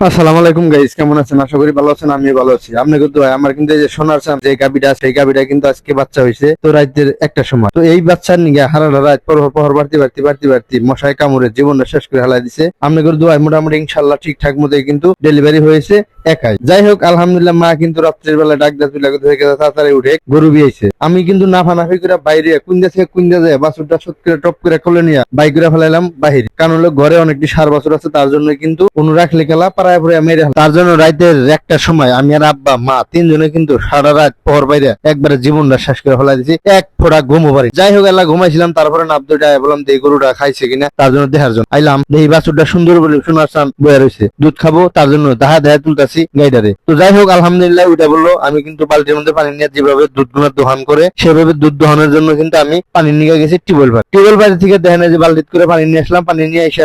আসসালামু আলাইকুম গাইস, কেমন আছেন? আশা করি ভালো আছেন। আমি ভালো আছি। আপনি কিন্তু আমার কিন্তু এই যে সোনার চাঁদ যে গাবিটা সেই গাবিটা কিন্তু আজকে বাচ্চা হয়েছে তো রাতের একটা সময়। তো এই বাচ্চার নিয়ে হারা রাত পর পর বাড়তি মশায় কামড়ে জীবনটা শেষ করে হালাই দিছে। আপনি করে দোয়ায় মোটামুটি ইনশাল্লাহ ঠিকঠাক মতোই কিন্তু ডেলিভারি হয়েছে একাই। যাই হোক, আলহামদুলিল্লাহ মা কিন্তু রাত্রের বেলা ডাক দেয় হয়ে গেছে, তাড়াতাড়ি উঠে গরু বিয়েছে। আমি কিন্তু নাফানাফি করে বাইরে কুন্দা থেকে কুন্দা যায় বাছুরটা সত করে টপ করে কোলে নিয়ে বাইক করে ফেলাইলাম বাহিরে। কারণ হলো ঘরে অনেকটি সার বাছুর আছে, তার জন্য কিন্তু কোনো রাখলে খেলা পাড়ায় পড়ে মেরে ফেলে। তার জন্য রাতের একটা সময় আমি আর আব্বা মা তিনজনে কিন্তু সারা রাত পর বাইরে একবারে জীবনটা শেষ করে ফেলাই দিছি, এক ফোঁটা ঘুমো পারি। যাই হোক, এলা ঘুমাইছিলাম, তারপরে নাবদুটা বললাম এই গরুটা খাইছে কিনা তার জন্য দেখার জন্য আইলাম। এই বাছুরটা সুন্দর বলে সোনার চান বয়ে রয়েছে, দুধ খাবো তার জন্য দেখা দেখা তুলতাছি গাইডারে। তো যাই হোক, আলহামদুলিল্লাহ ওইটা বললো। আমি কিন্তু বালতির মধ্যে পানি নিয়ে যেভাবে দুধ গুলো দোহান করে সেভাবে দুধ দোহানোর জন্য কিন্তু আমি পানি নিয়ে গেছি টিউবওয়েল পাড়ি থেকে। দেখেন যে বালতি করে পানি নিয়ে আসলাম, পানি নিয়ে এসে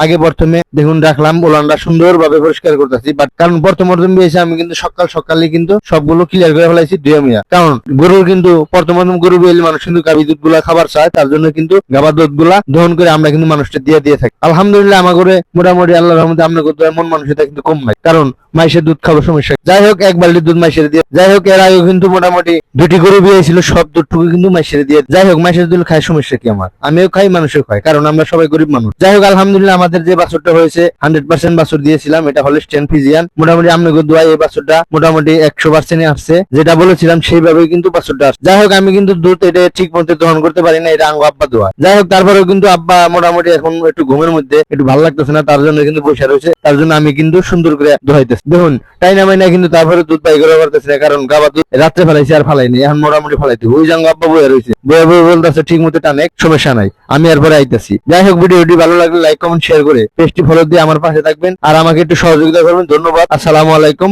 আগে প্রথমে দেখুন রাখলাম ওলানটা সুন্দর ভাবে পরিষ্কার করতেছি। বাট কারণ প্রথম এসে আমি কিন্তু সকালে কিন্তু সবগুলো ক্লিয়ার করে ফেলাইছি দুই মিয়া। কারণ গরুর কিন্তু প্রথম গরু বিয়েলে মানুষ কিন্তু গাভী দুধ গুলা খাবার চায়, তার জন্য কিন্তু গাবার দুধ গুলা দহন করে আমরা কিন্তু মানুষটা দিয়ে থাকি। আলহামদুলিল্লাহ আমার ঘরে মোটামুটি আল্লাহ রহমতে আমরা করতে এমন মানুষটা কিন্তু কম নাই, কারণ মাইসের দুধ খাবো সমস্যা। যাই হোক, এক বালতি দুধ মাইসের দিয়ে। যাই হোক, এর আগে কিন্তু মোটামুটি দুটি গরু বিয়ে ছিল, সব দুধটুকু কিন্তু মাইসের দিয়ে। যাই হোক, মাইসের দুধ খায় সমস্যা কি আমার? আমিও খাই, মানুষও খায়, কারণ আমরা সবাই গরিব মানুষ। যাই হোক, আলহামদুলিল্লাহ আমাদের যে বাছুরটা হয়েছে 100% বাছুর দিয়েছিলাম, এটা হলস্টিয়ান ফ্রিজিয়ান। মোটামুটি আপনাকে দোয়া এই বাছুরটা মোটামুটি 100% আসছে, যেটা বলেছিলাম সেইভাবেই কিন্তু বাছুরটা আসছে। যাই হোক, আমি কিন্তু দুধ এটা ঠিক মতো দহন করতে পারি না, এটা আঙ্গো আব্বা দোয়া। যাই হোক, তারপরেও কিন্তু আব্বা মোটামুটি এখন একটু ঘুমের মধ্যে একটু ভালো লাগতেছে না, তার জন্য কিন্তু বসে রয়েছে। তার জন্য আমি কিন্তু সুন্দর করে দোহাইতেছি। দেখুন টাইনা মাইনা কিন্তু তারপরে দুধ বাই করে পারতেছে না, কারণ গাবা দুধ রাত্রে ফেলাইছি আর ফেলাইনি, এখন মোটামুটি ফেলাইতে ওই জাঙ্গা আব্বা বয়ে রয়েছে, বয়ে বলতেছে ঠিক মতো টানে, সমস্যা নাই, আমি এরপরে আইতেছি। যাই হোক, ভিডিওটি ভালো লাগলে লাইক কমেন্ট শেয়ার করে পেজটি ফলো দিয়ে আমার পাশে থাকবেন আর আমাকে একটু সহযোগিতা করবেন। ধন্যবাদ। আসসালামু আলাইকুম।